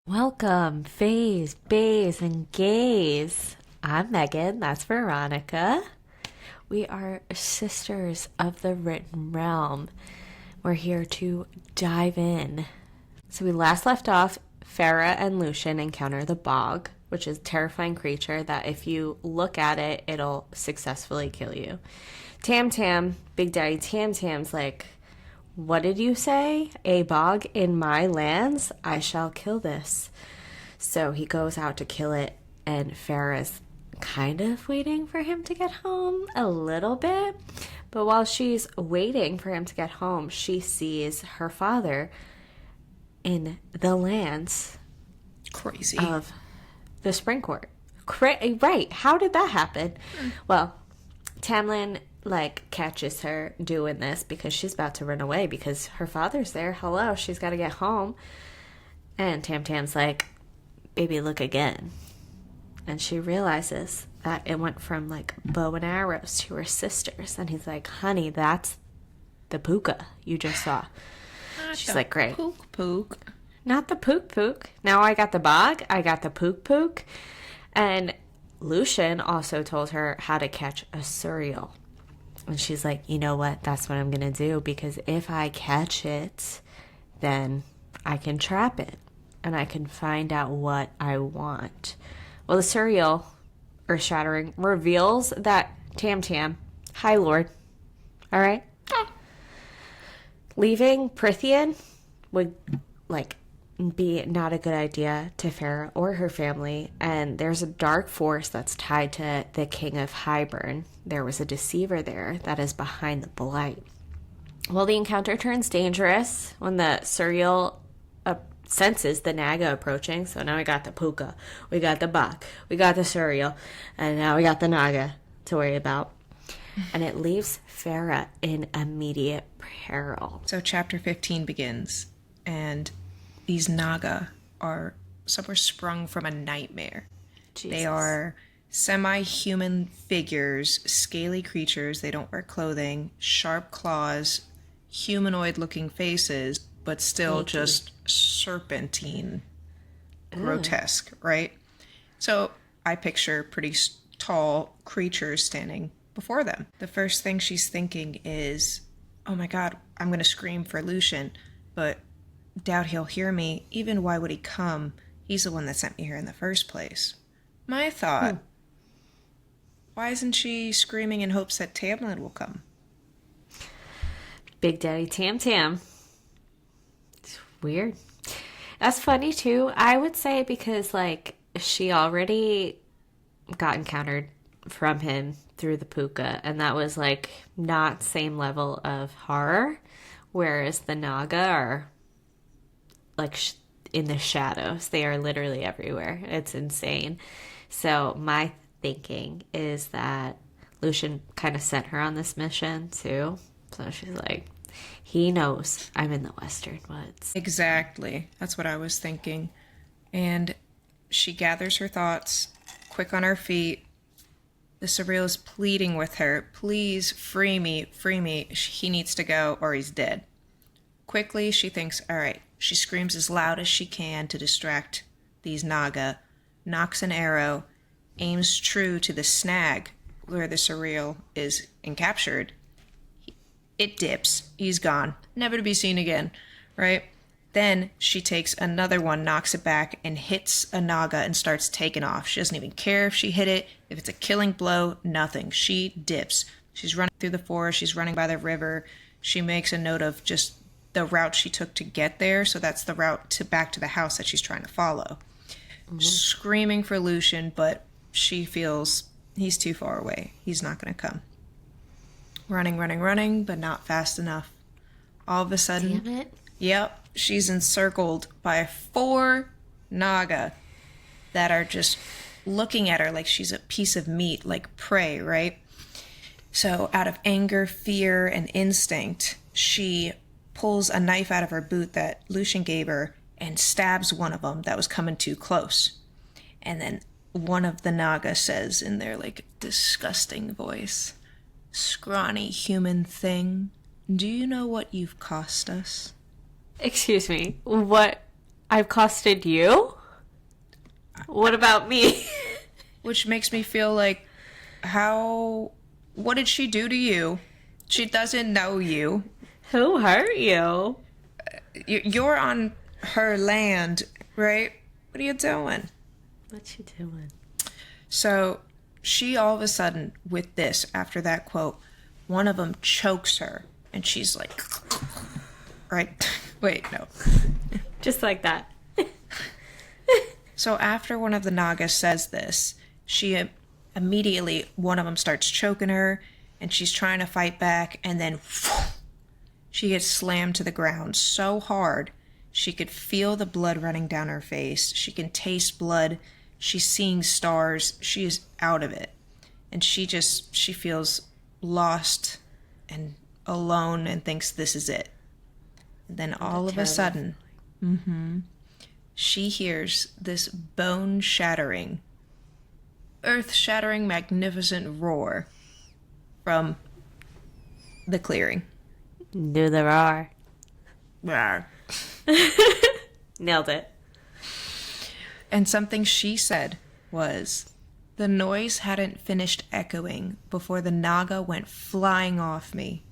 Welcome, fays, bays, and gays. I'm Megan, that's Veronica. We are sisters of the written realm. We're here to dive in. So we last left off, Farah and Lucian encounter the bog, which is a terrifying creature that if you look at it, it'll successfully kill you. Tam Tam, Big Daddy Tam Tam's like, what did you say? A bog in my lands? I shall kill this. So he goes out to kill it, and Farah's kind of waiting for him to get home a little bit. But while she's waiting for him to get home, she sees her father in the lands Crazy. of the Spring Court. Right. How did that happen? Well, Tamlin catches her doing this because she's about to run away because her father's there. Hello, she's got to get home. And Tam Tam's like, baby, look again. And she realizes that it went from bow and arrows to her sisters. And he's like, honey, that's the Puca you just saw. She's like, great. Pook. Not the pook. Now I got the bog, I got the pook. And Lucian also told her how to catch a Suriel. And she's like, you know what? That's what I'm going to do, because if I catch it, then I can trap it and I can find out what I want. Well, the Suriel, earth-shattering, reveals that Tam Tam, High Lord, all right? Leaving Prithian would, be not a good idea to Farah or her family, and there's a dark force that's tied to the king of Highburn. There was a deceiver there that is behind the blight. Well, the encounter turns dangerous when the Suriel senses the Naga approaching. So now we got the Puca, we got the Bak, we got the Suriel, and now we got the Naga to worry about. And it leaves Farah in immediate peril. So chapter 15 begins, and these Naga are somewhere sprung from a nightmare. Jesus. They are semi-human figures, scaly creatures. They don't wear clothing, sharp claws, humanoid-looking faces, but still just serpentine, grotesque, right? So I picture pretty tall creatures standing before them. The first thing she's thinking is, oh my God, I'm going to scream for Lucian, but doubt he'll hear me. Even why would he come? He's the one that sent me here in the first place. My thought, why isn't she screaming in hopes that Tamlin will come? Big Daddy Tam Tam. It's weird. That's funny too. I would say because she already got encountered from him through the Puca, and that was not same level of horror, whereas the Naga are in the shadows. They are literally everywhere. It's insane. So my thinking is that Lucian kind of sent her on this mission too. So she's like, he knows I'm in the Western Woods. Exactly. That's what I was thinking. And she gathers her thoughts, quick on her feet. The Suriel is pleading with her, please free me, free me. He needs to go or he's dead. Quickly, she thinks, all right. She screams as loud as she can to distract these Naga, knocks an arrow, aims true to the snag where the Suriel is encaptured. It dips. He's gone. Never to be seen again, right? Then she takes another one, knocks it back, and hits a Naga and starts taking off. She doesn't even care if she hit it, if it's a killing blow, nothing. She dips. She's running through the forest. She's running by the river. She makes a note of just the route she took to get there, so that's the route back to the house that she's trying to follow. Screaming for Lucian, but she feels he's too far away. He's not going to come. Running, but not fast enough. All of a sudden, Damn it. Yep, she's encircled by 4 Naga that are just looking at her like she's a piece of meat, like prey, right? So out of anger, fear, and instinct, she pulls a knife out of her boot that Lucian gave her and stabs one of them that was coming too close. And then one of the Naga says in their disgusting voice, scrawny human thing, do you know what you've cost us? Excuse me. What I've costed you? What about me? Which makes me feel like, what did she do to you? She doesn't know you. Who hurt you? You're on her land, right? What are you doing? What you doing? So she all of a sudden, with this, after that quote, one of them chokes her and she's like, right? Wait, no. Just like that. So after one of the Nagas says this, she immediately, one of them starts choking her and she's trying to fight back, and then she gets slammed to the ground so hard she could feel the blood running down her face. She can taste blood. She's seeing stars. She is out of it. And she feels lost and alone and thinks this is it. And then all of a sudden, she hears this bone-shattering, earth-shattering, magnificent roar from the clearing. Do the roar. Rawr. Nailed it. And something she said was, the noise hadn't finished echoing before the Naga went flying off me,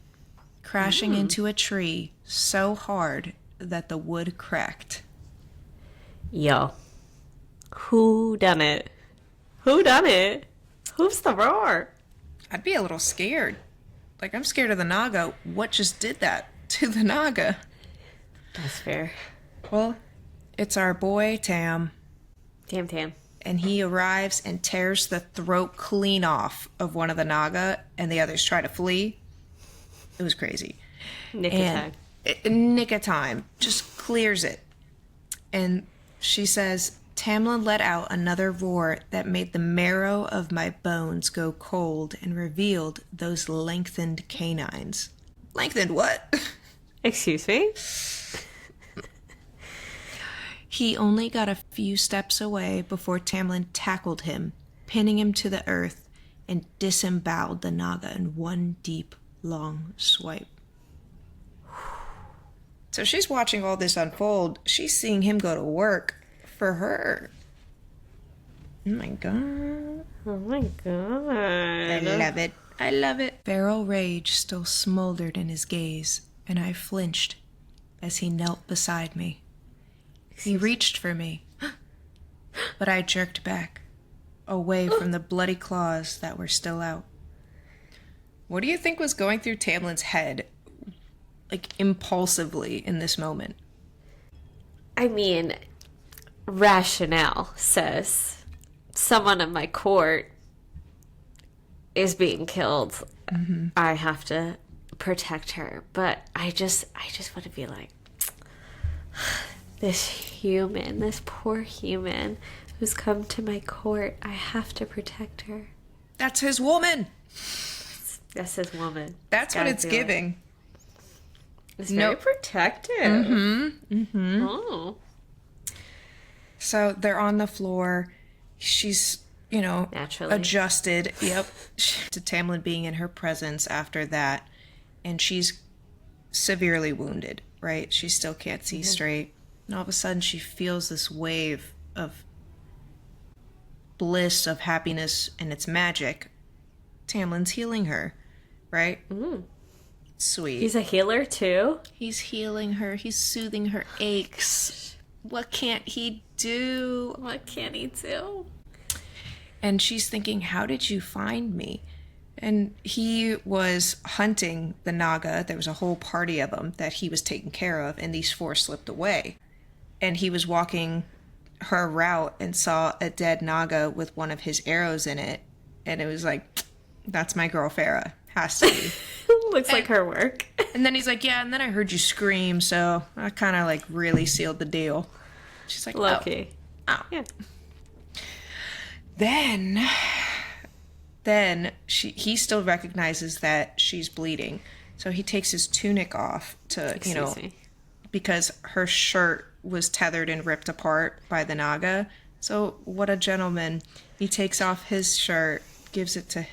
crashing into a tree so hard that the wood cracked. Yo. Who done it? Who done it? Who's the roar? I'd be a little scared. Like, I'm scared of the Naga. What just did that to the Naga? That's fair. Well, it's our boy Tam. Tam. And he arrives and tears the throat clean off of one of the Naga, and the others try to flee. It was crazy. Nick of time. Nick of time. Just clears it. And she says, Tamlin let out another roar that made the marrow of my bones go cold and revealed those lengthened canines. Lengthened what? Excuse me? He only got a few steps away before Tamlin tackled him, pinning him to the earth, and disemboweled the Naga in one deep, long swipe. So she's watching all this unfold. She's seeing him go to work for her. Oh my god. Oh my god. I love it. I love it. Feral rage still smoldered in his gaze, and I flinched as he knelt beside me. He reached for me, but I jerked back, away from the bloody claws that were still out. What do you think was going through Tamlin's head, like, impulsively in this moment? I mean, rationale says someone in my court is being killed. Mm-hmm. I have to protect her. But I just want to be like, this human, this poor human who's come to my court, I have to protect her. That's his woman. That's his woman. That's what it's giving. It's very protective. Mm-hmm. Mm-hmm. Oh. So they're on the floor. She's, naturally adjusted. Yep. To Tamlin being in her presence after that. And she's severely wounded, right? She still can't see straight. And all of a sudden she feels this wave of bliss, of happiness, and it's magic. Tamlin's healing her, right? Sweet. He's a healer too? He's healing her. He's soothing her aches. What can't he do? What can he do? And she's thinking, how did you find me? And he was hunting the Naga. There was a whole party of them that he was taking care of, and these four slipped away. And he was walking her route and saw a dead Naga with one of his arrows in it. And it was like, that's my girl Farah. Has to be. Looks like her work. And then he's like, yeah, and then I heard you scream, so I kind of like really sealed the deal. She's like, lucky. Oh. Yeah. Then he still recognizes that she's bleeding. So he takes his tunic off to, because her shirt was tethered and ripped apart by the Naga. So what a gentleman. He takes off his shirt, gives it to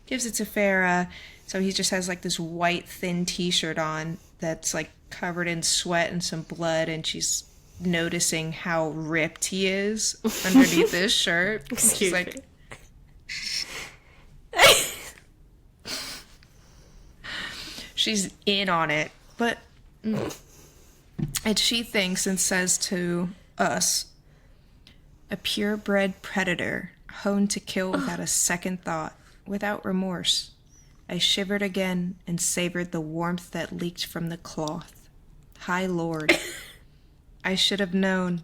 Farah. So he just has like this white thin t-shirt on that's like covered in sweat and some blood, and she's noticing how ripped he is underneath his shirt. She's like, she's in on it. But, and she thinks and says to us, a purebred predator, honed to kill without a second thought, without remorse. I shivered again and savored the warmth that leaked from the cloth. High Lord. I should have known,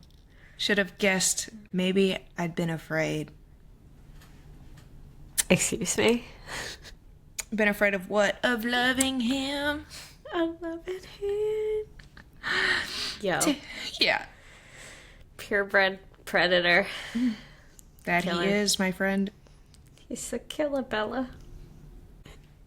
should have guessed. Maybe I'd been afraid. Excuse me? Been afraid of what? Of loving him. Of loving him. Yo. Yeah. Purebred predator. That Killer. he is, my friend. He's a killer, Bella.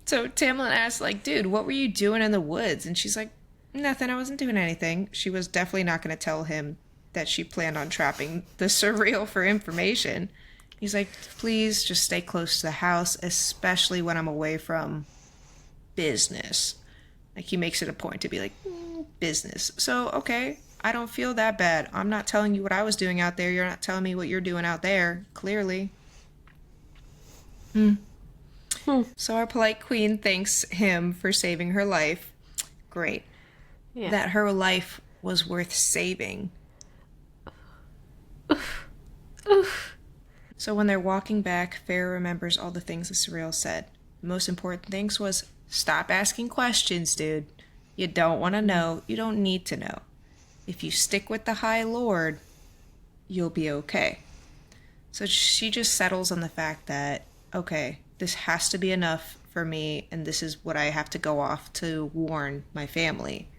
So Tamlin asks, like, dude, what were you doing in the woods? And she's like, nothing, I wasn't doing anything. She was definitely not going to tell him that she planned on trapping the Suriel for information. He's like, please just stay close to the house, especially when I'm away from business. Like, he makes it a point to be like, business. So, okay, I don't feel that bad. I'm not telling you what I was doing out there. You're not telling me what you're doing out there, clearly. So our polite queen thanks him for saving her life. Great. Yeah. That her life was worth saving. So when they're walking back, Farrah remembers all the things the Suriel said. The most important things was, stop asking questions, dude. You don't want to know. You don't need to know. If you stick with the High Lord, you'll be okay. So she just settles on the fact that, okay, this has to be enough for me, and this is what I have to go off to warn my family.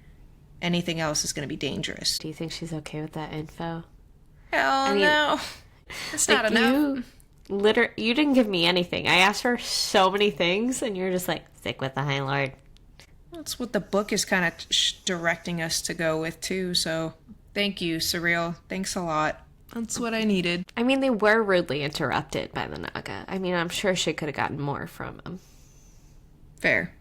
Anything else is going to be dangerous. Do you think she's okay with that info? Hell no. It's not enough. You didn't give me anything. I asked for so many things, and you're just like, stick with the High Lord. That's what the book is kind of directing us to go with, too. So thank you, Suriel. Thanks a lot. That's what I needed. I mean, they were rudely interrupted by the Naga. I mean, I'm sure she could have gotten more from him. Fair.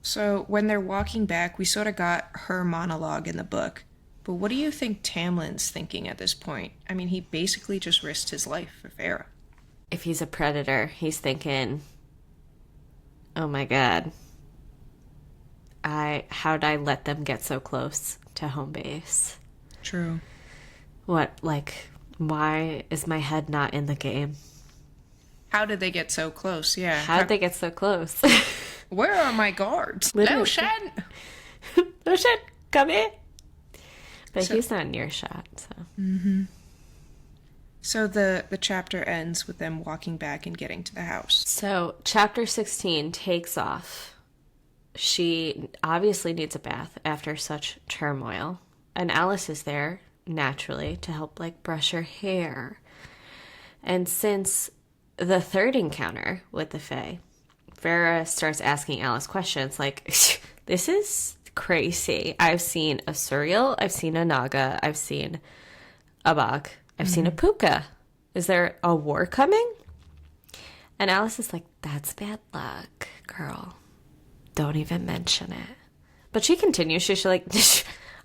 So when they're walking back, we sort of got her monologue in the book. But what do you think Tamlin's thinking at this point? I mean, he basically just risked his life for Farrah. If he's a predator, he's thinking, oh my god, how'd I let them get so close to home base? True. Why is my head not in the game? How did they get so close? Yeah. How did they get so close? Where are my guards? Literally. No shit. No shit, come here. But he's not in earshot, so. Mm-hmm. So the chapter ends with them walking back and getting to the house. So chapter 16 takes off. She obviously needs a bath after such turmoil. And Alice is there, naturally, to help, brush her hair. And since the third encounter with the Fae, Farrah starts asking Alice questions like, this is crazy. I've seen a Suriel, I've seen a Naga, I've seen a Bog, I've seen a Puca. Is there a war coming? And Alice is like, that's bad luck, girl. Don't even mention it. But she continues. She's like,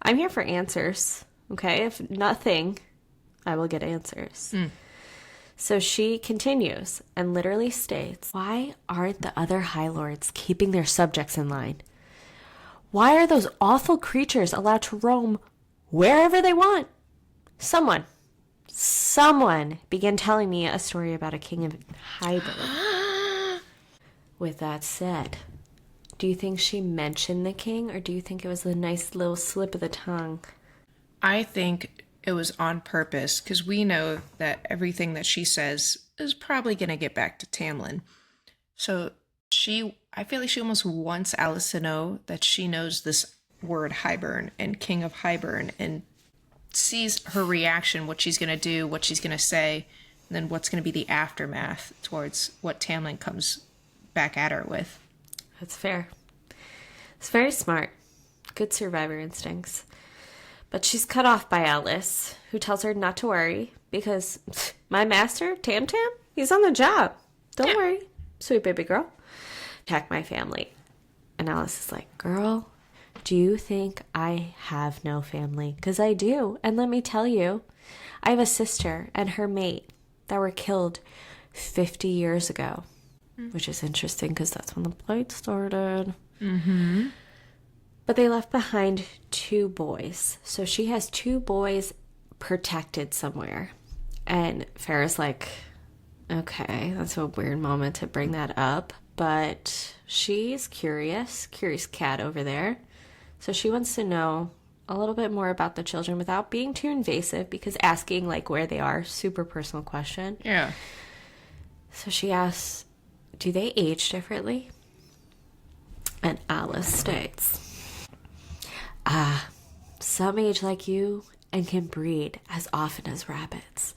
I'm here for answers. Okay? If nothing, I will get answers. So she continues and literally states, why aren't the other High Lords keeping their subjects in line? Why are those awful creatures allowed to roam wherever they want? Someone began telling me a story about a king of Hybern. With that said, do you think she mentioned the king, or do you think it was a nice little slip of the tongue? I think it was on purpose, because we know that everything that she says is probably going to get back to Tamlin. So I feel like she almost wants Alice to know that she knows this word Hybern and King of Hybern, and sees her reaction, what she's going to do, what she's going to say, and then what's going to be the aftermath towards what Tamlin comes back at her with. That's fair. It's very smart. Good survivor instincts. But she's cut off by Alice, who tells her not to worry, because my master, Tam Tam, he's on the job. Don't worry, sweet baby girl. Attack my family. And Alice is like, girl, Do you think I have no family? Because I do. And let me tell you, I have a sister and her mate that were killed 50 years ago, which is interesting because that's when the plague started. Mm-hmm. But they left behind 2 boys. So she has 2 boys protected somewhere. And Farrah's like, okay, that's a weird moment to bring that up. But she's curious cat over there. So she wants to know a little bit more about the children without being too invasive, because asking like where they are, super personal question. Yeah. So she asks, do they age differently? And Alice states, some age like you and can breed as often as rabbits.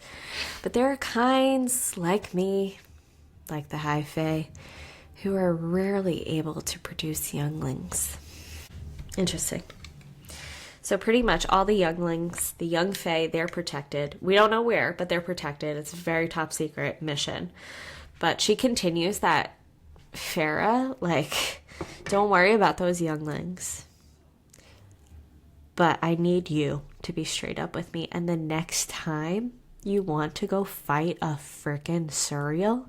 But there are kinds like me, like the High Fae, who are rarely able to produce younglings. Interesting. So pretty much all the younglings, the young Fae, they're protected. We don't know where, but they're protected. It's a very top secret mission. But she continues that, Farrah, like, don't worry about those younglings. But I need you to be straight up with me. And the next time you want to go fight a frickin' Suriel,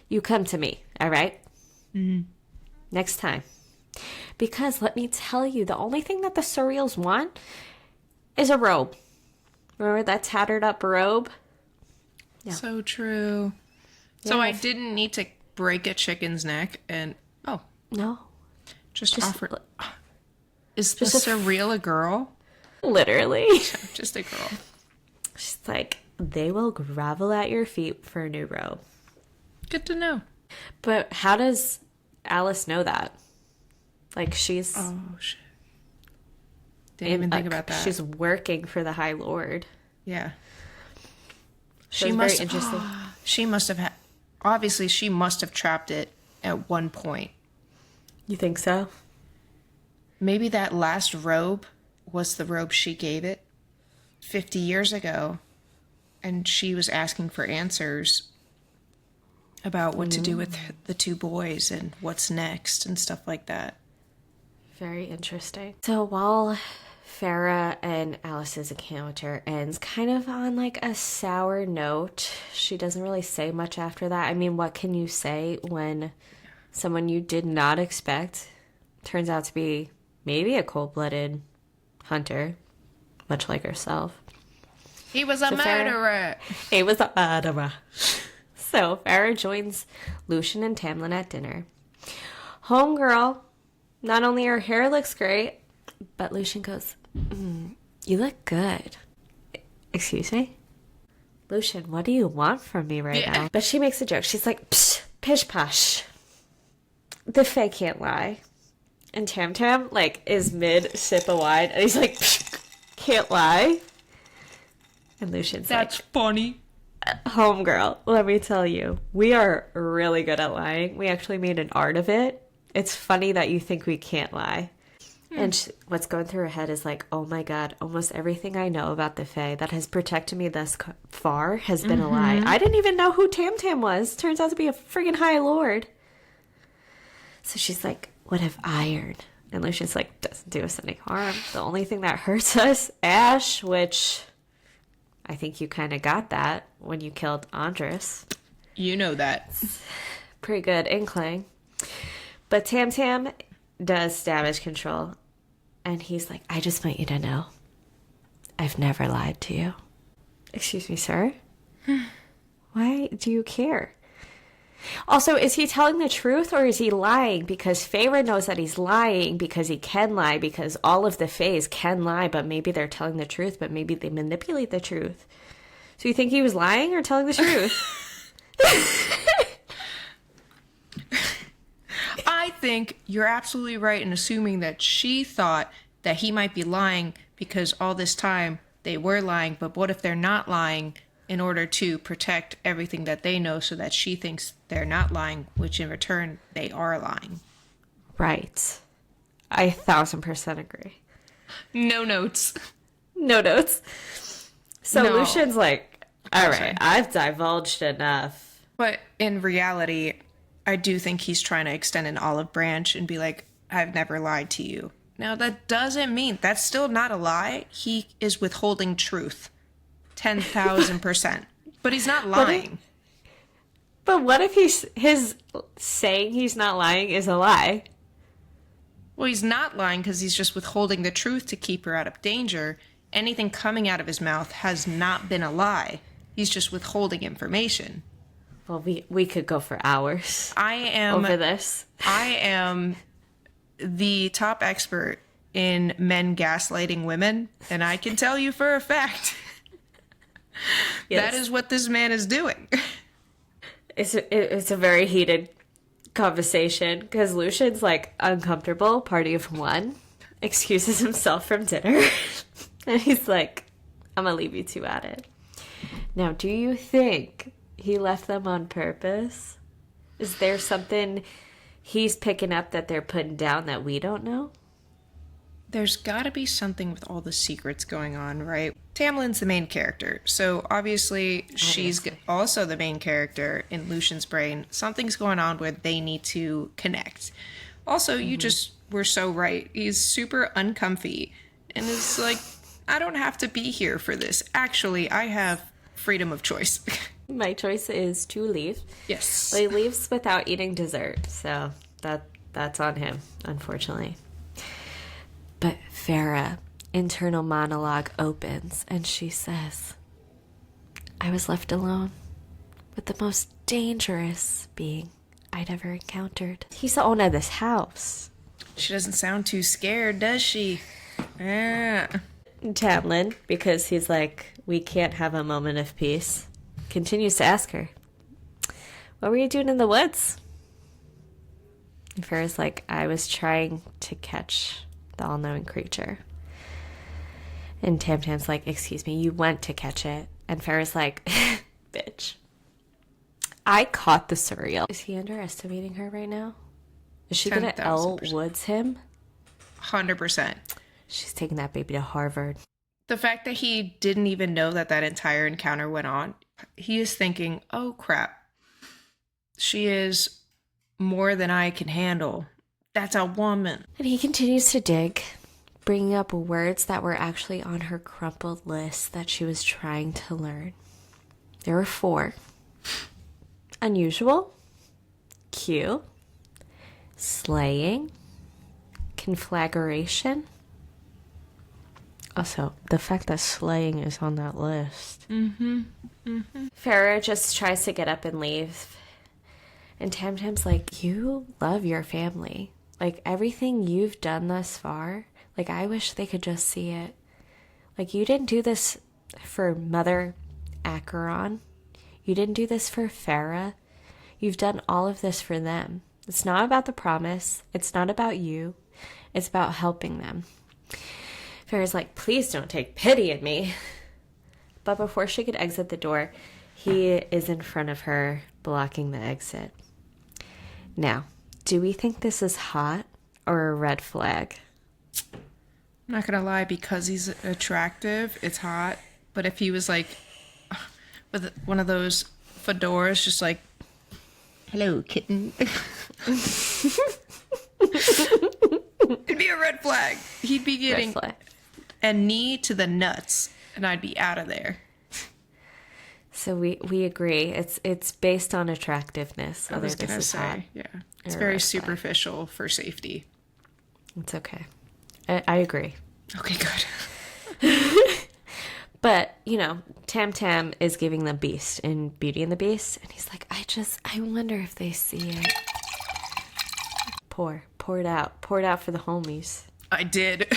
you come to me, all right? Mm-hmm. Next time. Because let me tell you, the only thing that the Suriels want is a robe. Remember that tattered up robe? Yeah. So true. So Yes. I didn't need to break a chicken's neck and, No. just offer. Is the just a Suriel a girl? Literally. Just a girl. She's like, they will grovel at your feet for a new robe. Good to know. But how does Alice know that? Like, she's... Oh, shit. Didn't even think about that. She's working for the High Lord. Yeah. So She it's must very interesting. She must have had... Obviously, she must have trapped it at one point. You think so? Maybe that last robe was the robe she gave it 50 years ago. And she was asking for answers about what to do with the 2 boys and what's next and stuff like that. Very interesting. So while Farrah and Alice's encounter ends kind of on like a sour note, she doesn't really say much after that. I mean, what can you say when someone you did not expect turns out to be maybe a cold-blooded hunter, much like herself? He was a murderer. He was a murderer. So Farrah joins Lucian and Tamlin at dinner. Homegirl, not only her hair looks great, but Lucian goes, you look good. Excuse me? Lucian, what do you want from me right now? But she makes a joke. She's like, psh, pish posh. The Fae can't lie. And Tam Tam, like, is mid sip of wine, and he's like, psh, can't lie. And Lucian's That's funny. homegirl, let me tell you, we are really good at lying. We actually made an art of it. It's funny that you think we can't lie. And what's going through her head is like, oh my god, almost everything I know about the Fae that has protected me thus far has been a lie. I didn't even know who Tam Tam was. Turns out to be a friggin' High Lord. So she's like, what if iron? And Lucian's like, doesn't do us any harm. The only thing that hurts us, ash, which I think you kind of got that when you killed Andres. You know that. Pretty good inkling. But Tam Tam does damage control. And he's like, I just want you to know, I've never lied to you. Excuse me, sir? Why do you care? Also, is he telling the truth or is he lying? Because Feyre knows that he's lying because he can lie, because all of the Fays can lie, but maybe they're telling the truth, but maybe they manipulate the truth. So you think he was lying or telling the truth? I think you're absolutely right in assuming that she thought that he might be lying because all this time they were lying, but what if they're not lying in order to protect everything that they know so that she thinks they're not lying, which in return they are lying. Right. I 1000% agree. No notes. No notes. So No. Lucian's like, all I'm right, sorry. I've divulged enough. But in reality, I do think he's trying to extend an olive branch and be like, I've never lied to you. Now, that doesn't mean that's still not a lie. He is withholding truth. 10,000%. But he's not lying. But what if his saying he's not lying is a lie? Well, he's not lying because he's just withholding the truth to keep her out of danger. Anything coming out of his mouth has not been a lie. He's just withholding information. Well, we could go for hours over this. I am the top expert in men gaslighting women, and I can tell you for a fact that is what this man is doing. It's a very heated conversation because Lucian's like uncomfortable, party of one, excuses himself from dinner, and he's like, I'm gonna leave you two at it. Now, do you think he left them on purpose? Is there something he's picking up that they're putting down that we don't know? There's got to be something with all the secrets going on, right? Tamlin's the main character, so obviously she's also the main character in Lucian's brain. Something's going on where they need to connect. Also, you just were so right. He's super uncomfy and is like, I don't have to be here for this. Actually, I have freedom of choice. My choice is to leave. Yes. Well, he leaves without eating dessert, so that's on him, unfortunately. But Farah, internal monologue opens, and she says, I was left alone with the most dangerous being I'd ever encountered. He's the owner of this house. She doesn't sound too scared, does she? Tamlin, because he's like, we can't have a moment of peace, continues to ask her, what were you doing in the woods? And Farah's like, I was trying to catch the all-knowing creature. And Tamtam's like, excuse me, you went to catch it. And Farah's like, bitch, I caught the Suriel. Is he underestimating her right now? Is she gonna Elle Woods him? 100%. She's taking that baby to Harvard. The fact that he didn't even know that entire encounter went on, he is thinking, oh crap, she is more than I can handle. That's a woman. And he continues to dig, bringing up words that were actually on her crumpled list that she was trying to learn. There were 4. Unusual, cute, slaying, conflagration. Also, the fact that slaying is on that list. Farah just tries to get up and leave. And Tamtam's like, you love your family. Like, everything you've done thus far, like, I wish they could just see it. Like, you didn't do this for Mother Acheron. You didn't do this for Farah. You've done all of this for them. It's not about the promise. It's not about you. It's about helping them. Farah's like, please don't take pity in me. But before she could exit the door, he is in front of her, blocking the exit. Now, do we think this is hot or a red flag? I'm not gonna lie, because he's attractive, it's hot. But if he was like with one of those fedoras, just like, hello, kitten. It'd be a red flag. He'd be getting a knee to the nuts, and I'd be out of there. So we agree. It's based on attractiveness. I was gonna say, yeah, it's very superficial for safety. It's okay. I agree. Okay, good. But, you know, Tam Tam is giving the Beast in Beauty and the Beast, and he's like, I wonder if they see it. Pour it out for the homies. I did.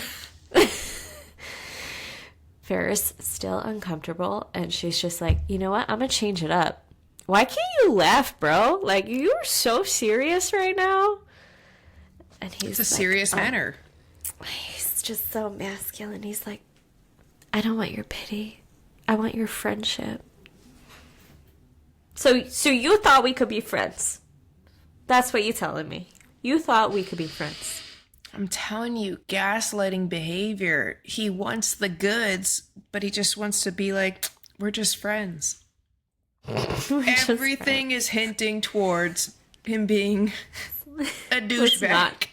Ferris still uncomfortable, and she's just like, you know what? I'm gonna change it up. Why can't you laugh, bro? Like, you're so serious right now. And he's It's a serious manner. He's just so masculine. He's like, I don't want your pity. I want your friendship. So you thought we could be friends? That's what you're telling me. You thought we could be friends. I'm telling you, gaslighting behavior. He wants the goods, but he just wants to be like, we're just friends. Everything is hinting towards him being a douchebag.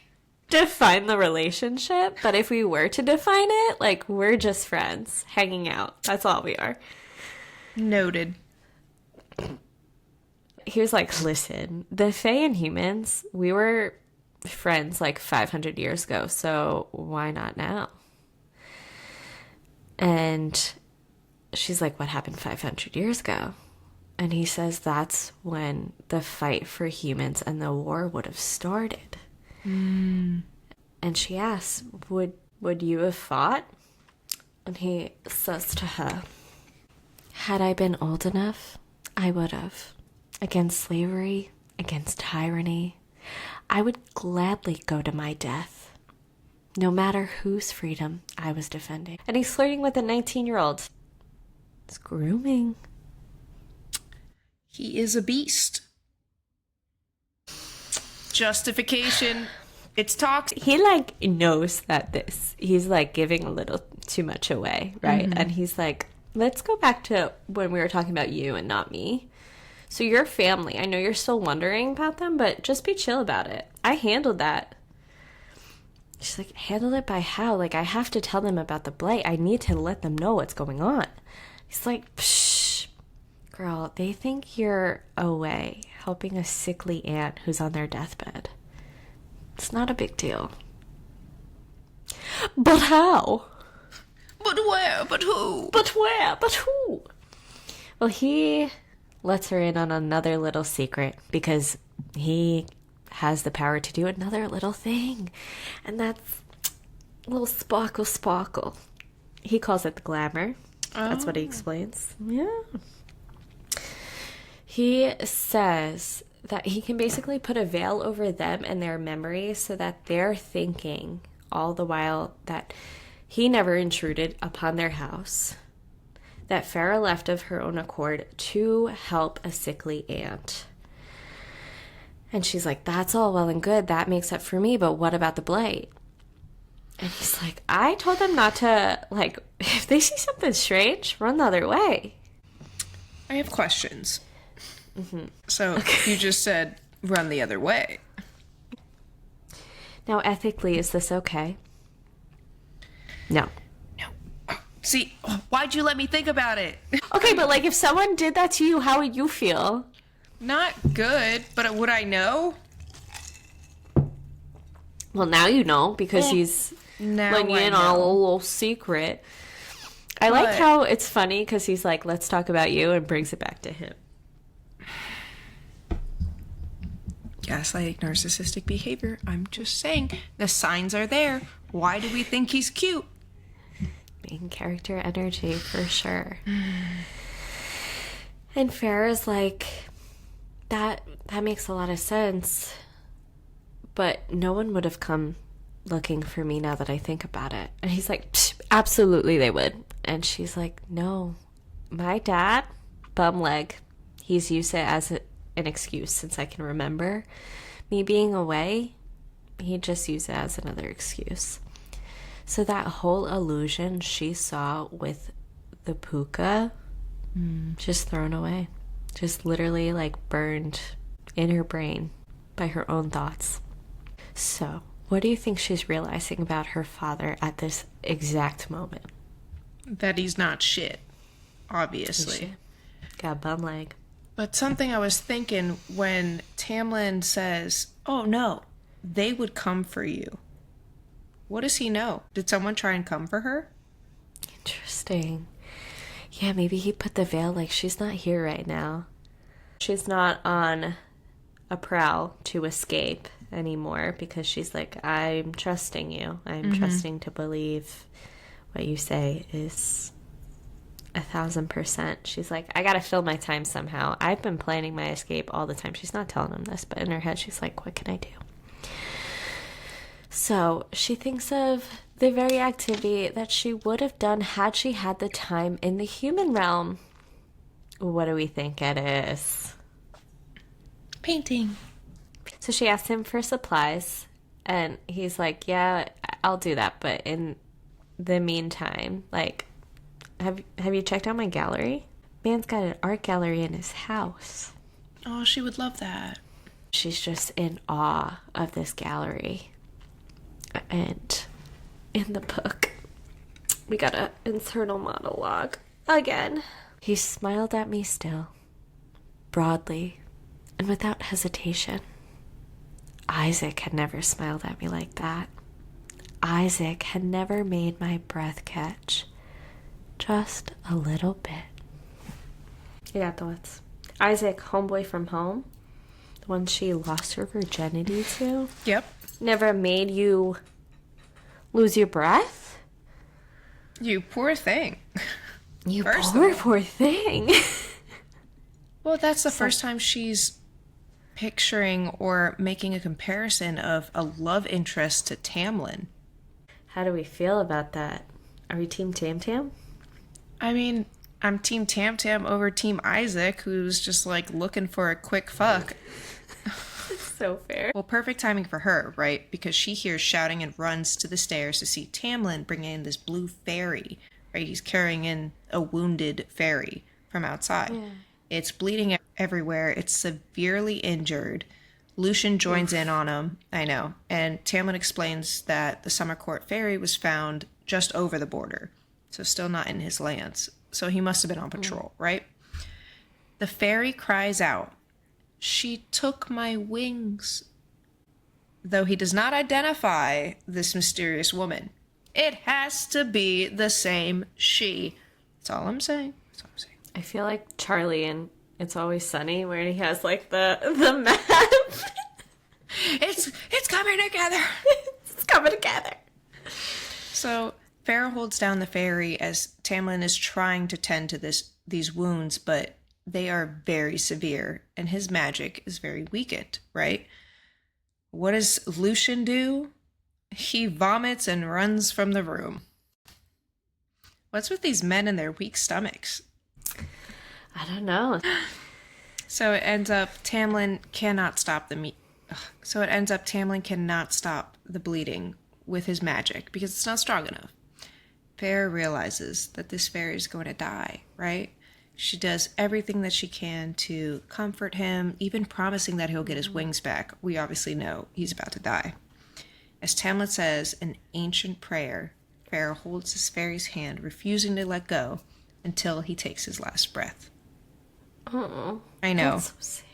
define the relationship, but if we were to define it, like, we're just friends hanging out. That's all we are. Noted. He was like, listen, the Fae and humans, we were friends like 500 years ago, so why not now? And she's like, what happened 500 years ago? And he says that's when the fight for humans and the war would have started. And she asks, would you have fought? And he says to her, had I been old enough, I would have. Against slavery, against tyranny, I would gladly go to my death. No matter whose freedom I was defending. And he's flirting with a 19-year-old. It's grooming. He is a beast. Justification. It's toxic. He, like, knows that he's, like, giving a little too much away, right? Mm-hmm. And he's like, let's go back to when we were talking about you and not me. So your family, I know you're still wondering about them, but just be chill about it. I handled that. She's like, handled it by how? Like, I have to tell them about the blight. I need to let them know what's going on. He's like, psh, girl, they think you're away helping a sickly aunt who's on their deathbed. It's not a big deal. But how? But where? But who? But where? But who? Well, he lets her in on another little secret because he has the power to do another little thing. And that's a little sparkle. He calls it the glamour. That's what he explains. Yeah. He says that he can basically put a veil over them and their memories so that they're thinking all the while that he never intruded upon their house, that Farah left of her own accord to help a sickly aunt. And she's like, that's all well and good. That makes up for me, but what about the blight? And he's like, I told them not to, like, if they see something strange, run the other way. I have questions. So okay. You just said run the other way. Now, ethically, is this okay? No. See, why'd you let me think about it? Okay, but like if someone did that to you, how would you feel? Not good, but would I know? Well, now you know because he's letting you in on a little secret. I like how it's funny because he's like, let's talk about you and brings it back to him. Gaslighting, narcissistic behavior. I'm just saying, the signs are there. Why do we think he's cute? Main character energy, for sure. And Farah's like, that makes a lot of sense. But no one would have come looking for me now that I think about it. And he's like, absolutely they would. And she's like, no. My dad, bum leg. He's used it as an excuse since I can remember. Me being away, he just used it as another excuse. So that whole illusion she saw with the Puca, just thrown away. Just literally like burned in her brain by her own thoughts. So, what do you think she's realizing about her father at this exact moment? That he's not shit, obviously. Got a bum leg. But something I was thinking when Tamlin says, oh no, they would come for you. What does he know? Did someone try and come for her? Interesting. Yeah, maybe he put the veil like she's not here right now. She's not on a prowl to escape anymore because she's like, I'm trusting you. I'm trusting to believe what you say is 1,000%. She's like, I gotta fill my time somehow. I've been planning my escape all the time. She's not telling him this, but in her head she's like, what can I do? So she thinks of the very activity that she would have done had she had the time in the human realm. What do we think it is? Painting. So she asked him for supplies, and he's like, yeah, I'll do that, but in the meantime, like, have you checked out my gallery? Man's got an art gallery in his house. Oh, she would love that. She's just in awe of this gallery. And in the book, we got an internal monologue again. He smiled at me still, broadly and without hesitation. Isaac had never smiled at me like that. Isaac had never made my breath catch. Just a little bit. You got thoughts? Isaac, homeboy from home, the one she lost her virginity to, Yep. never made you lose your breath? You poor thing. You First of all. poor thing. Well, that's the first time she's picturing or making a comparison of a love interest to Tamlin. How do we feel about that? Are we Team Tam Tam? I mean, I'm Team Tam Tam over Team Isaac, who's just like looking for a quick fuck. So fair. Well, perfect timing for her, right? Because she hears shouting and runs to the stairs to see Tamlin bring in this blue fairy, right? He's carrying in a wounded fairy from outside. Yeah. It's bleeding everywhere. It's severely injured. Lucian joins in on him. I know. And Tamlin explains that the Summer Court fairy was found just over the border, so still not in his lands. So he must have been on patrol, right? The fairy cries out, "She took my wings." Though he does not identify this mysterious woman. It has to be the same she. That's all I'm saying. That's all I'm saying. I feel like Charlie in It's Always Sunny, where he has like the map. It's coming together. It's coming together. So Farah holds down the fairy as Tamlin is trying to tend to these wounds, but they are very severe, and his magic is very weakened, right? What does Lucian do? He vomits and runs from the room. What's with these men and their weak stomachs? I don't know. So it ends up Tamlin cannot stop the bleeding with his magic because it's not strong enough. Farah realizes that this fairy is going to die, right? She does everything that she can to comfort him, even promising that he'll get his wings back. We obviously know he's about to die. As Tamlin says an ancient prayer, Farah holds this fairy's hand, refusing to let go until he takes his last breath. Oh, I know. That's so sad.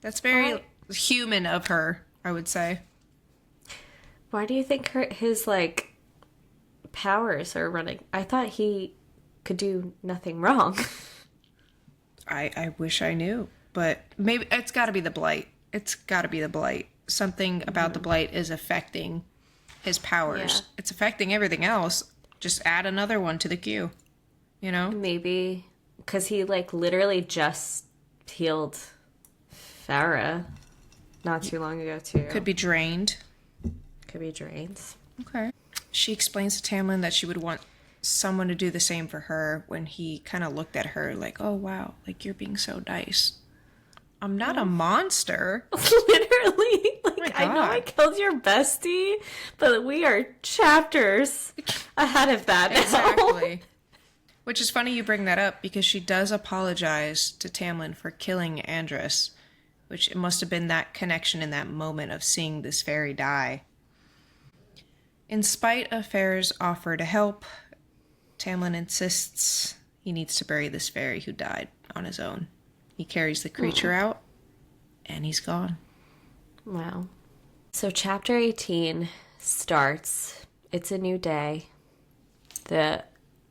That's very human of her, I would say. Why do you think his like powers are running? I thought he could do nothing wrong. I wish I knew, but maybe it's got to be the blight. It's got to be the blight. Something about the blight is affecting his powers. Yeah. It's affecting everything else. Just add another one to the queue, you know? Maybe because he like literally just healed Farah not too long ago too. Could be drained. Could be drains. Okay. She explains to Tamlin that she would want someone to do the same for her when he kind of looked at her like, oh, wow, like you're being so nice. I'm not a monster. Literally. Like, I know I killed your bestie, but we are chapters ahead of that now. Exactly. Which is funny you bring that up because she does apologize to Tamlin for killing Andrus, which it must have been that connection in that moment of seeing this fairy die. In spite of Farah's offer to help, Tamlin insists he needs to bury this fairy who died on his own. He carries the creature out, and he's gone. Wow. So chapter 18 starts. It's a new day. The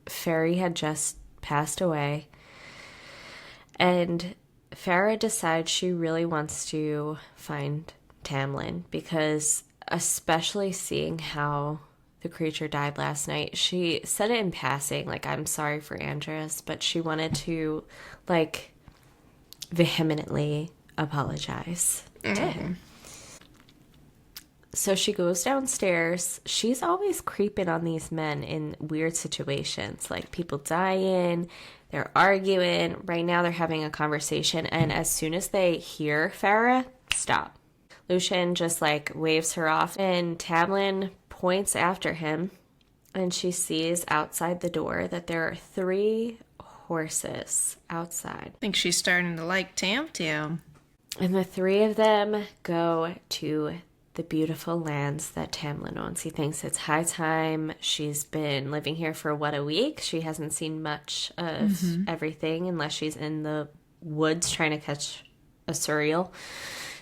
fairy had just passed away. And Farah decides she really wants to find Tamlin because especially seeing how the creature died last night, she said it in passing, like, I'm sorry for Andrus, but she wanted to, like, vehemently apologize to him. So she goes downstairs. She's always creeping on these men in weird situations, like people dying, they're arguing. Right now they're having a conversation, and as soon as they hear Farah, stop. Lucian just like waves her off, and Tamlin points after him, and she sees outside the door that there are 3 horses outside. I think she's starting to like Tam Tam. And the 3 of them go to the beautiful lands that Tamlin owns. He thinks it's high time. She's been living here for, a week? She hasn't seen much of everything unless she's in the woods trying to catch a Suriel.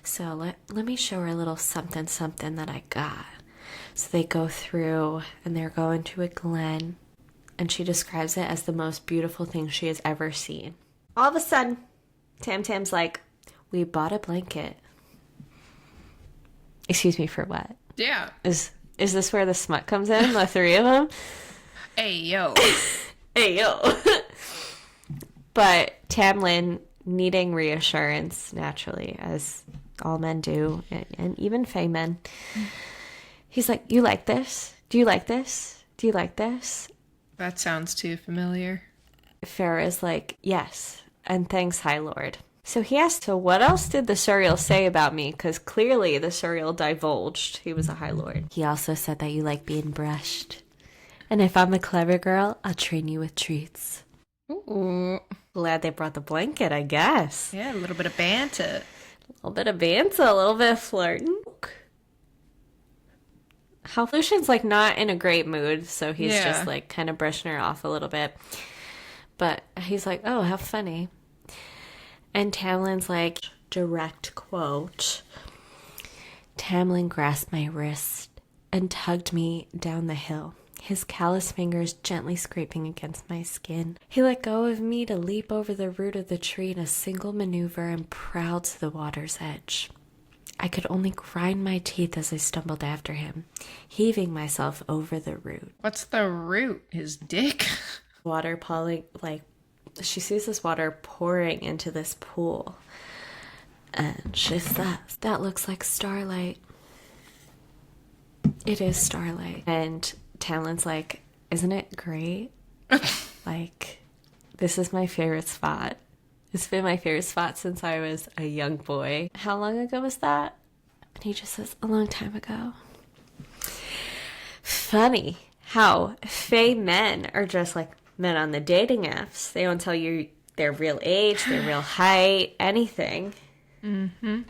So let me show her a little something that I got. So they go through and they're going to a glen, and she describes it as the most beautiful thing she has ever seen. All of a sudden, Tam's like, we bought a blanket. Excuse me, for what? Yeah. Is this where the smut comes in? The three of them? Hey, yo. Hey, yo. But Tamlin, needing reassurance, naturally, as all men do, and even Fae men, he's like, you like this? Do you like this? Do you like this? That sounds too familiar. Farah's like, yes, and thanks, High Lord. So he asked, so what else did the Suriel say about me? Because clearly the Suriel divulged he was a High Lord. He also said that you like being brushed. And if I'm a clever girl, I'll train you with treats. Ooh. Glad they brought the blanket, I guess. Yeah, a little bit of banter. A little bit of banter, a little bit of flirting. How Lucian's like not in a great mood, so he's just like kind of brushing her off a little bit. But he's like, oh, how funny. And Tamlin's like, direct quote, Tamlin grasped my wrist and tugged me down the hill, his callous fingers gently scraping against my skin. He let go of me to leap over the root of the tree in a single maneuver and prowled to the water's edge. I could only grind my teeth as I stumbled after him, heaving myself over the root. What's the root? His dick? Water pouring, like, she sees this water pouring into this pool. And she says, that looks like starlight. It is starlight. And Talon's like, isn't it great? Like, this is my favorite spot. It's been my favorite spot since I was a young boy. How long ago was that? And he just says, a long time ago. Funny how Fae men are just like men on the dating apps. They don't tell you their real age, their real height, anything. Mm-hmm.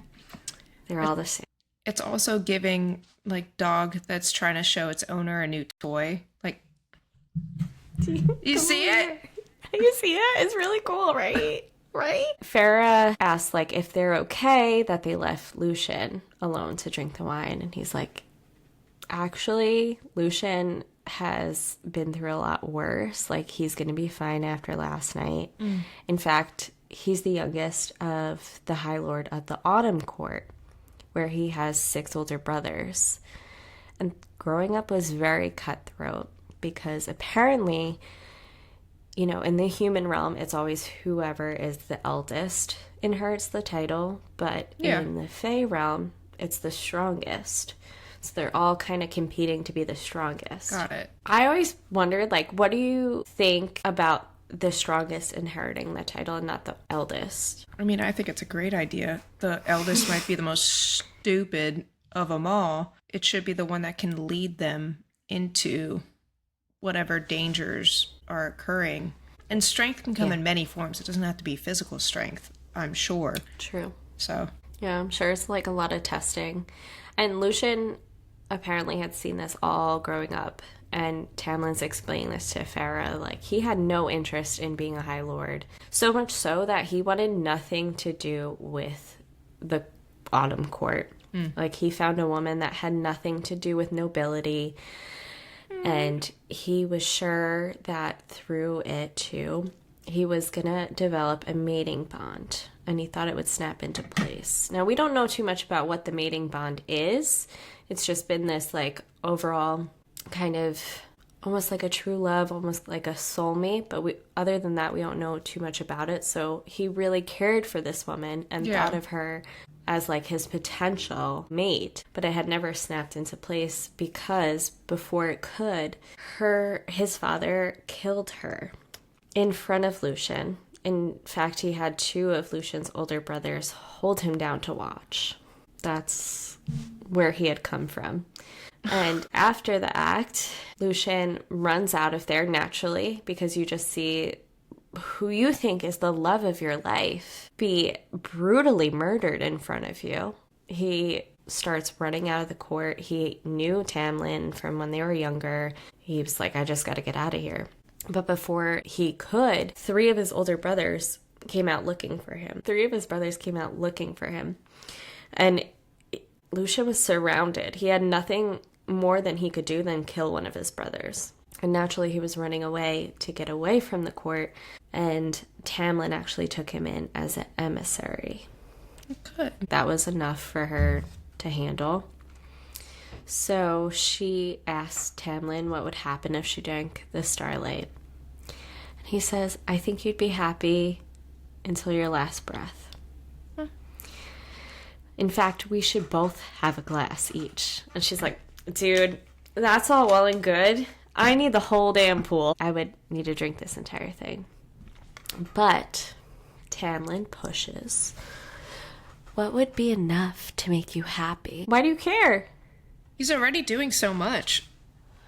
They're all the same. It's also giving, like, dog that's trying to show its owner a new toy. Like, you see it? You see it? It's really cool, right? Right? Farah asks, like, if they're okay that they left Lucian alone to drink the wine. And he's like, actually, Lucian has been through a lot worse. Like, he's going to be fine after last night. In fact, he's the youngest of the High Lord of the Autumn Court, where he has 6 older brothers. And growing up was very cutthroat because apparently, you know, in the human realm, it's always whoever is the eldest inherits the title, but in the Fae realm, it's the strongest. So they're all kind of competing to be the strongest. Got it. I always wondered, like, what do you think about the strongest inheriting the title and not the eldest? I mean, I think it's a great idea. The eldest might be the most stupid of them all. It should be the one that can lead them into whatever dangers are occurring. And strength can come in many forms. It doesn't have to be physical strength, I'm sure. True. So. Yeah, I'm sure it's like a lot of testing. And Lucian apparently had seen this all growing up. And Tamlin's explaining this to Farah. Like, he had no interest in being a High Lord. So much so that he wanted nothing to do with the Autumn Court. Like, he found a woman that had nothing to do with nobility. And he was sure that through it, too, he was going to develop a mating bond. And he thought it would snap into place. Now, we don't know too much about what the mating bond is. It's just been this, like, overall kind of almost like a true love, almost like a soulmate. But other than that, we don't know too much about it. So he really cared for this woman and thought of her as like his potential mate, but it had never snapped into place because before it could, his father killed her in front of Lucian. In fact, he had 2 of Lucian's older brothers hold him down to watch. That's where he had come from. And after the act, Lucian runs out of there naturally because you just see who you think is the love of your life be brutally murdered in front of you. He starts running out of the court. He knew Tamlin from when they were younger. He was like, I just got to get out of here. But before he could, 3 of his older brothers came out looking for him. 3 of his brothers came out looking for him. And Lucian was surrounded. He had nothing more than he could do than kill one of his brothers. And naturally, he was running away to get away from the court. And Tamlin actually took him in as an emissary. Good. That was enough for her to handle. So she asked Tamlin what would happen if she drank the starlight. And he says, I think you'd be happy until your last breath. In fact, we should both have a glass each. And she's like, dude, that's all well and good. I need the whole damn pool. I would need to drink this entire thing. But Tamlin pushes. What would be enough to make you happy? Why do you care? He's already doing so much.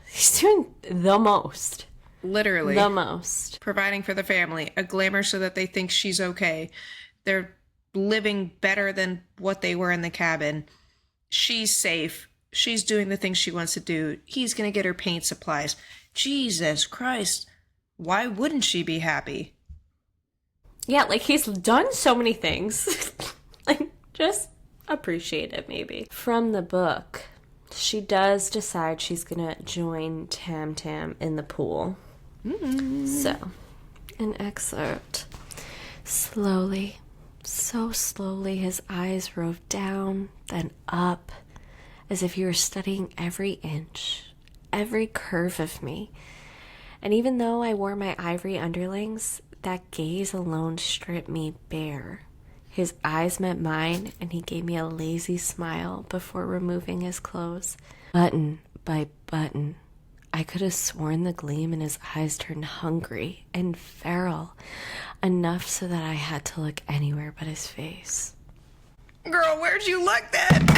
He's doing the most. Literally. The most. Providing for the family. A glamour so that they think she's okay. They're living better than what they were in the cabin. She's safe. She's doing the things she wants to do. He's going to get her paint supplies. Jesus Christ. Why wouldn't she be happy? Yeah, like he's done so many things. Like, just appreciate it maybe. From the book, she does decide she's going to join Tam Tam in the pool. Mm-hmm. So, an excerpt. Slowly, so slowly, his eyes roved down, then up, as if he were studying every inch, every curve of me. And even though I wore my ivory underlings, that gaze alone stripped me bare. His eyes met mine, and he gave me a lazy smile before removing his clothes. Button by button, I could have sworn the gleam in his eyes turned hungry and feral, enough so that I had to look anywhere but his face. Girl, where'd you look then?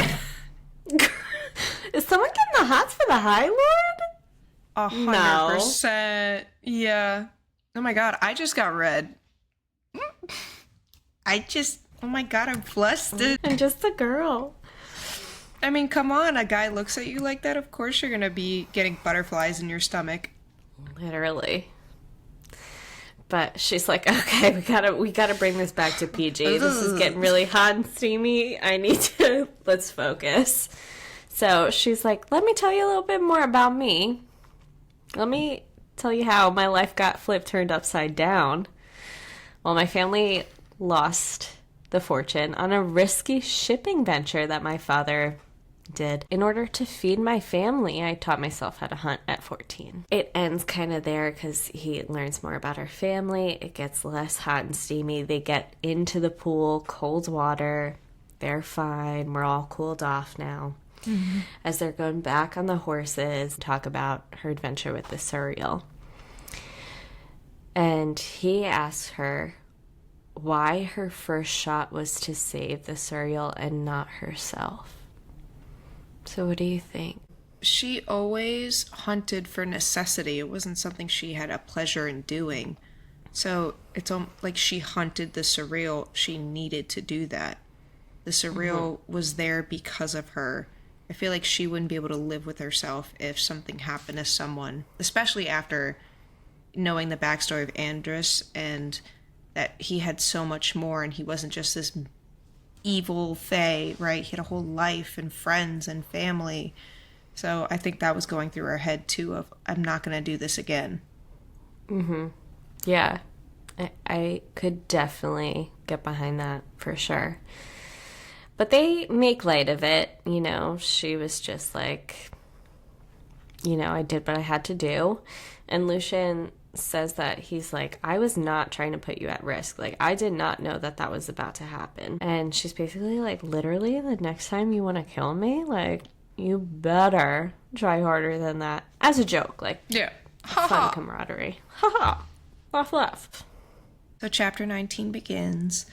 Is someone getting the hots for the High Lord? 100%. Yeah. Oh my god, I just got red. Oh my god, I'm flustered. I'm just a girl. I mean, come on, a guy looks at you like that, of course you're gonna be getting butterflies in your stomach. Literally. But she's like, okay, we gotta bring this back to PG. This is getting really hot and steamy. Let's focus. So she's like, let me tell you a little bit more about me. Let me tell you how my life got turned upside down. Well, my family lost the fortune on a risky shipping venture that my father did. In order to feed my family, I taught myself how to hunt at 14. It ends kind of there because he learns more about our family. It gets less hot and steamy. They get into the pool, cold water. They're fine. We're all cooled off now. Mm-hmm. As they're going back on the horses, talk about her adventure with the Suriel. And he asks her why her first shot was to save the Suriel and not herself. So what do you think? She always hunted for necessity. It wasn't something she had a pleasure in doing. So it's like she hunted the Suriel. She needed to do that. The Suriel was there because of her. I feel like she wouldn't be able to live with herself if something happened to someone, especially after knowing the backstory of Andrus and that he had so much more and he wasn't just this evil fae, right? He had a whole life and friends and family. So I think that was going through her head too of, I'm not going to do this again. Mm-hmm. Yeah. I could definitely get behind that for sure. But they make light of it, you know. She was just like, you know, I did what I had to do. And Lucian says that he's like, I was not trying to put you at risk. Like, I did not know that that was about to happen. And she's basically like, literally, the next time you want to kill me, like, you better try harder than that. As a joke, like, yeah, fun camaraderie. Ha-ha. Laugh. So chapter 19 begins.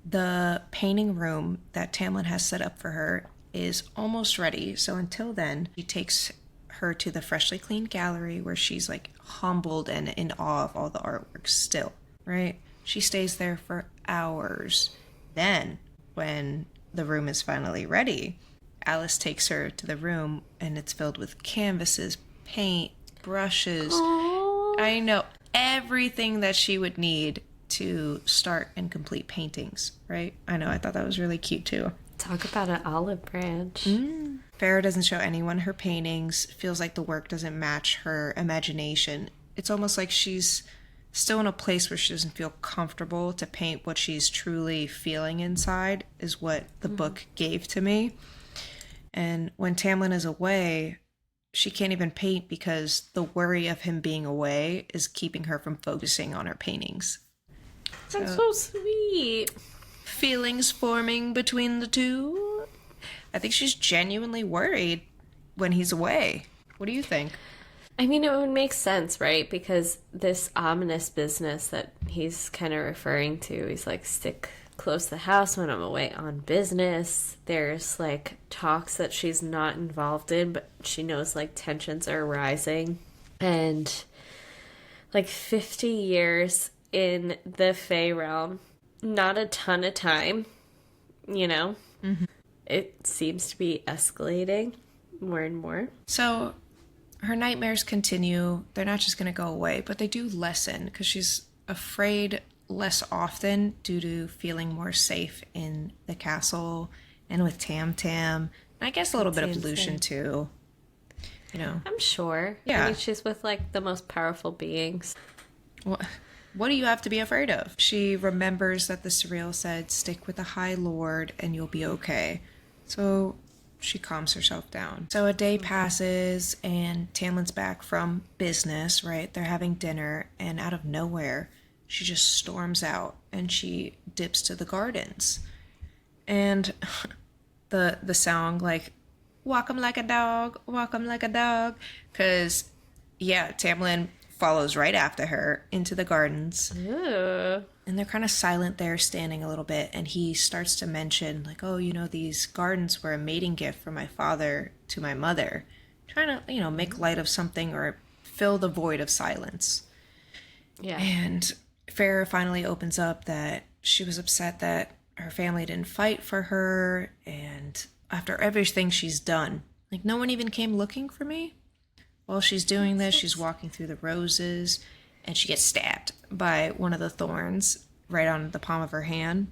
The painting room that Tamlin has set up for her is almost ready. So until then, she takes her to the freshly cleaned gallery where she's like humbled and in awe of all the artwork still, right? She stays there for hours. Then, when the room is finally ready, Alice takes her to the room, and it's filled with canvases, paint, brushes. Aww. I know, everything that she would need to start and complete paintings, right? I know, I thought that was really cute too. Talk about an olive branch. Farrah doesn't show anyone her paintings, feels like the work doesn't match her imagination. It's almost like she's still in a place where she doesn't feel comfortable to paint what she's truly feeling inside, is what the book gave to me. And when Tamlin is away, she can't even paint because the worry of him being away is keeping her from focusing on her paintings. That's so sweet. Feelings forming between the two. I think she's genuinely worried when he's away. What do you think? I mean, it would make sense, right? Because this ominous business that he's kind of referring to, he's like, stick close to the house when I'm away on business. There's like talks that she's not involved in, but she knows like tensions are rising. And like 50 years in the Fae realm, not a ton of time, you know? Mm-hmm. It seems to be escalating more and more. So her nightmares continue. They're not just going to go away, but they do lessen because she's afraid less often due to feeling more safe in the castle and with Tam Tam. And I guess a little bit of Lucian too. You know. I'm sure. Yeah. I mean, she's with like the most powerful beings. What do you have to be afraid of? She remembers that the Suriel said, stick with the High Lord and you'll be okay. So she calms herself down. So a day passes and Tamlin's back from business, right? They're having dinner, and out of nowhere, she just storms out and she dips to the gardens. And the song, like, walk 'em like a dog, walk 'em like a dog. Because, yeah, Tamlin follows right after her into the gardens. Ooh. And they're kind of silent there, standing a little bit. And he starts to mention, like, oh, you know, these gardens were a mating gift from my father to my mother. Trying to, you know, make light of something or fill the void of silence. Yeah. And Farrah finally opens up that she was upset that her family didn't fight for her. And after everything she's done, like, no one even came looking for me. While she's doing this, she's walking through the roses, and she gets stabbed by one of the thorns right on the palm of her hand.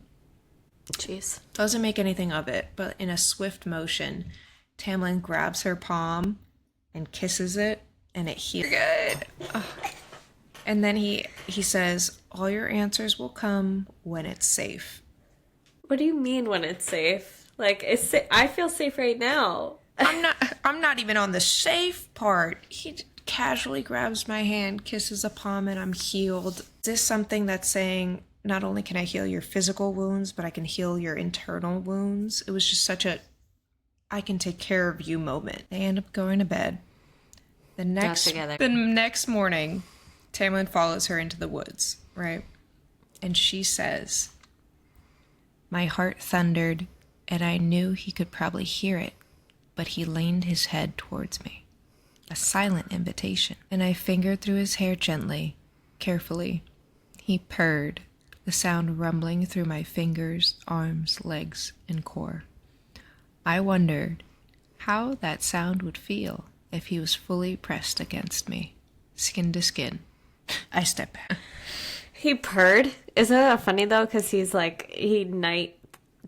Jeez. Doesn't make anything of it, but in a swift motion, Tamlin grabs her palm and kisses it, and it heals. Good. Ugh. And then he says, all your answers will come when it's safe. What do you mean when it's safe? Like, I feel safe right now. I'm not even on the safe part. He casually grabs my hand, kisses the palm, and I'm healed. Is this something that's saying, not only can I heal your physical wounds, but I can heal your internal wounds? It was just such a, I can take care of you moment. They end up going to bed. The next morning, Tamlin follows her into the woods, right? And she says, my heart thundered, and I knew he could probably hear it. But he leaned his head towards me, a silent invitation, and I fingered through his hair gently, carefully. He purred, the sound rumbling through my fingers, arms, legs, and core. I wondered how that sound would feel if he was fully pressed against me, skin to skin. I step back. He purred? Isn't that funny, though? Because he's like, he night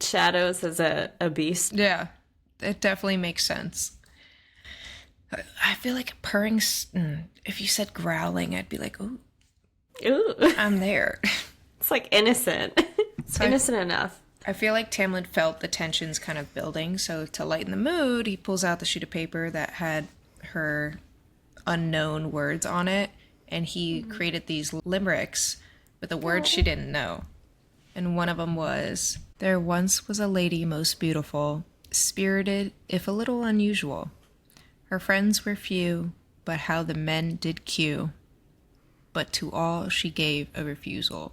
shadows as a beast. Yeah. It definitely makes sense. I feel like purring, if you said growling, I'd be like, ooh, I'm there. It's like innocent. It's innocent enough. I feel like Tamlin felt the tensions kind of building, so to lighten the mood, he pulls out the sheet of paper that had her unknown words on it, and he created these limericks with the words she didn't know. And one of them was, there once was a lady most beautiful, spirited, if a little unusual. Her friends were few, but how the men did queue. But to all she gave a refusal.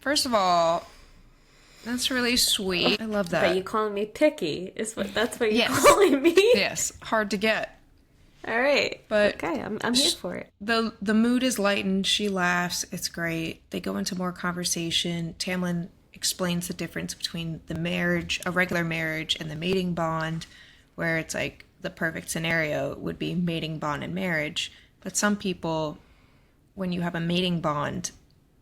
First of all, that's really sweet. I love that. But you calling me picky that's what you're calling me? Yes, hard to get. All right. But okay, I'm here for it. The mood is lightened. She laughs. It's great. They go into more conversation. Tamlin explains the difference between the marriage, a regular marriage, and the mating bond, where it's like the perfect scenario would be mating bond and marriage. But some people, when you have a mating bond,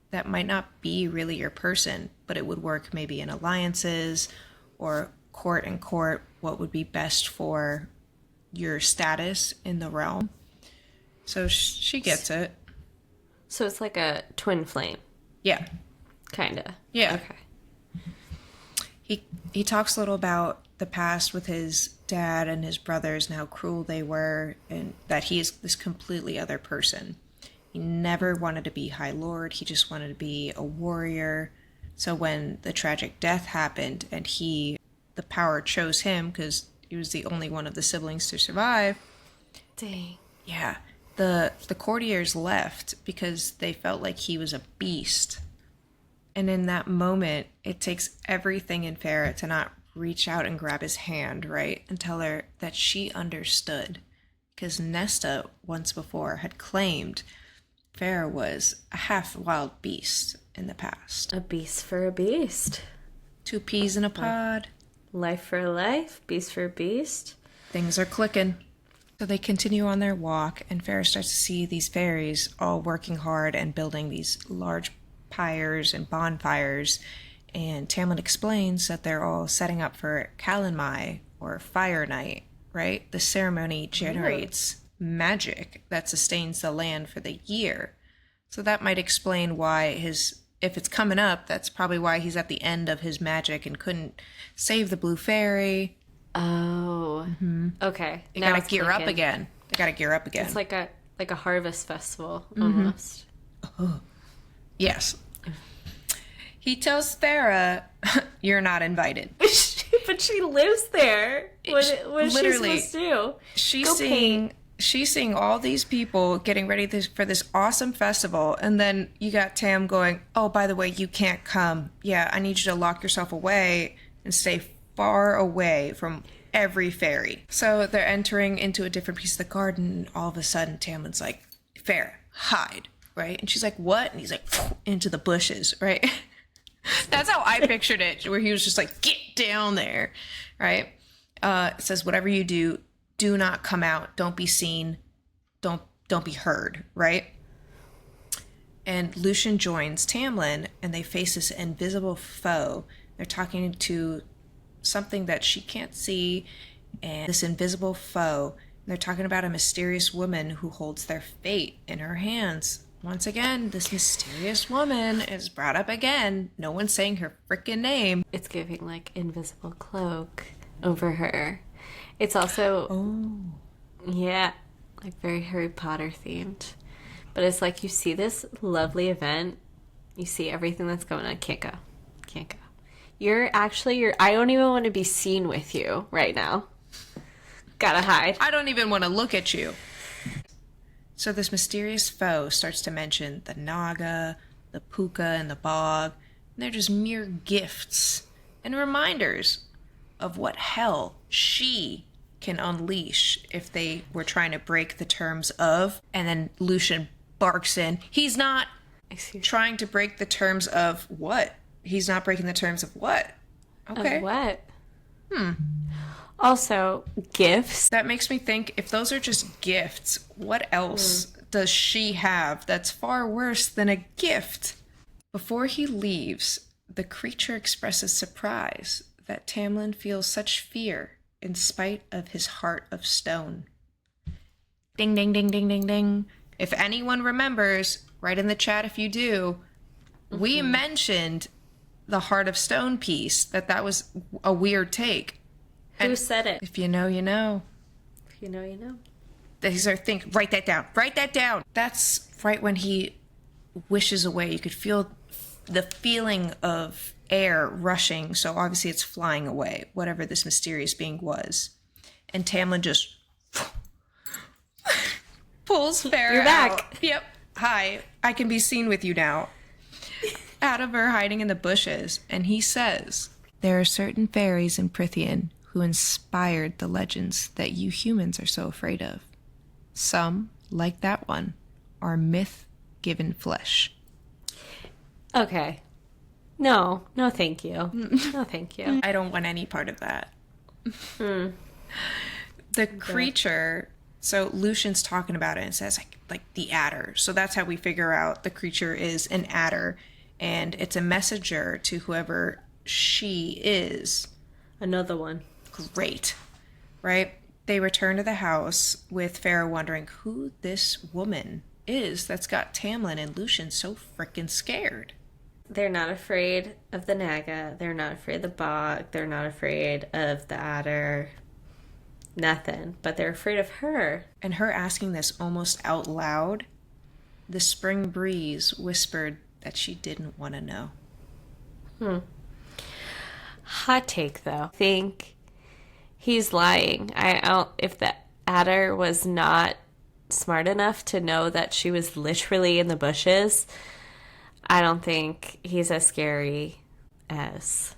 that might not be really your person, but it would work maybe in alliances or court and court, what would be best for your status in the realm. So she gets it. So it's like a twin flame. Yeah. Kinda. Yeah. Okay. He talks a little about the past with his dad and his brothers and how cruel they were, and that he is this completely other person. He never wanted to be High Lord. He just wanted to be a warrior. So when the tragic death happened and the power chose him because he was the only one of the siblings to survive. Dang. Yeah. The courtiers left because they felt like he was a beast. And in that moment, it takes everything in Farah to not reach out and grab his hand, right? And tell her that she understood. Because Nesta, once before, had claimed Farah was a half-wild beast in the past. A beast for a beast. 2 peas in a pod. Life for a life, beast for a beast. Things are clicking. So they continue on their walk, and Farah starts to see these fairies all working hard and building these large pyres and bonfires. And Tamlin explains that they're all setting up for Kalanmai, or Fire Night, right? The ceremony generates magic that sustains the land for the year. So that might explain why if it's coming up, that's probably why he's at the end of his magic and couldn't save the blue fairy. Oh. Mm-hmm. Okay. They gotta gear up again. They gotta gear up again. It's like a harvest festival, almost. Oh. Yes. He tells Farah, "You're not invited." But she lives there. What is she supposed to do? She's seeing all these people getting ready for this awesome festival, and then you got Tam going, "Oh, by the way, you can't come. Yeah, I need you to lock yourself away and stay far away from every fairy." So they're entering into a different piece of the garden, and all of a sudden Tamlin's like, "Farah, hide," right? And she's like, "What?" And he's like, into the bushes, right? That's how I pictured it, where he was just like, "Get down there," right? It says, "Whatever you do, do not come out. Don't be seen. Don't be heard," right? And Lucian joins Tamlin, and they face this invisible foe. They're talking to something that she can't see, and this invisible foe. They're talking about a mysterious woman who holds their fate in her hands. Once again, this mysterious woman is brought up again. No one's saying her freaking name. It's giving like invisible cloak over her. It's also, yeah, like very Harry Potter themed. But it's like you see this lovely event, you see everything that's going on. Can't go. I don't even want to be seen with you right now. Gotta hide. I don't even want to look at you. So this mysterious foe starts to mention the Naga, the Puca, and the bog. And they're just mere gifts and reminders of what hell she can unleash if they were trying to break the terms of. And then Lucian barks in. He's not trying to break the terms of what? He's not breaking the terms of what? Okay. Of what? Also, gifts. That makes me think, if those are just gifts, what else does she have that's far worse than a gift? Before he leaves, the creature expresses surprise that Tamlin feels such fear in spite of his heart of stone. Ding, ding, ding, ding, ding, ding. If anyone remembers, write in the chat if you do. We mentioned the heart of stone piece, that was a weird take. Who said it? If you know, you know. If you know, you know. These are things. Write that down. Write that down. That's right when he wishes away. You could feel the feeling of air rushing. So obviously it's flying away, whatever this mysterious being was. And Tamlin just pulls Farah You're back. out. Yep. Hi. I can be seen with you now. Out of her hiding in the bushes. And he says, "There are certain fairies in Prithian who inspired the legends that you humans are so afraid of. Some, like that one, are myth-given flesh." Okay. No, thank you. No, thank you. I don't want any part of that. The creature, so Lucian's talking about it and says like the adder. So that's how we figure out the creature is an adder, and it's a messenger to whoever she is. Another one. Great. Right? They return to the house with Farah wondering who this woman is that's got Tamlin and Lucian so freaking scared. They're not afraid of the Naga. They're not afraid of the bog. They're not afraid of the adder. Nothing. But they're afraid of her. And her asking this almost out loud, the spring breeze whispered that she didn't want to know. Hot take, though. I think he's lying. If the adder was not smart enough to know that she was literally in the bushes, I don't think he's as scary as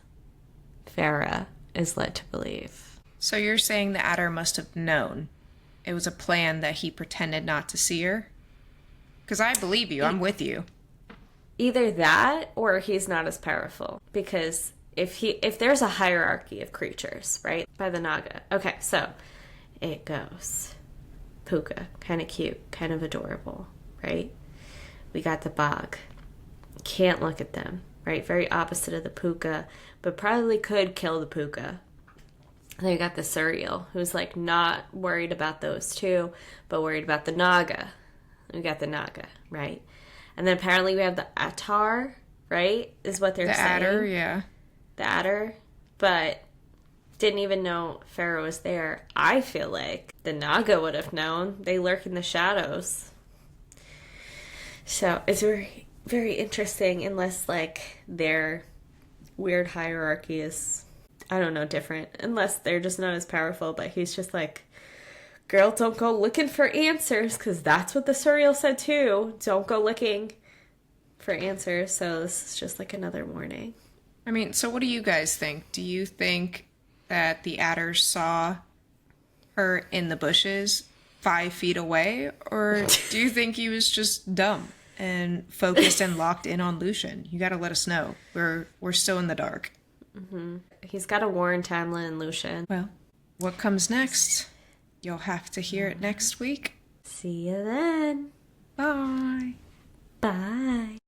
Farah is led to believe. So you're saying the adder must have known it was a plan that he pretended not to see her? Because I believe you. I'm with you. Either that or he's not as powerful. Because if there's a hierarchy of creatures, right, by the Naga. Okay, so it goes. Puca, kind of cute, kind of adorable, right? We got the bog. Can't look at them, right? Very opposite of the Puca, but probably could kill the Puca. And then you got the Suriel, who's like not worried about those two, but worried about the Naga. We got the Naga, right? And then apparently we have the Attar, right? Is what they're saying. The adder, yeah. The adder, but didn't even know Pharaoh was there. I feel like the Naga would have known. They lurk in the shadows. So it's very, very interesting, unless like their weird hierarchy is, I don't know, different. Unless they're just not as powerful, but he's just like, girl, don't go looking for answers, because that's what the Suriel said too. Don't go looking for answers. So this is just like another warning. I mean, so what do you guys think? Do you think that the adder saw her in the bushes 5 feet away? Or do you think he was just dumb and focused and locked in on Lucian? You gotta let us know. We're still in the dark. Mm-hmm. He's got to warn Tamlin and Lucian. Well, what comes next? You'll have to hear it next week. See you then. Bye. Bye.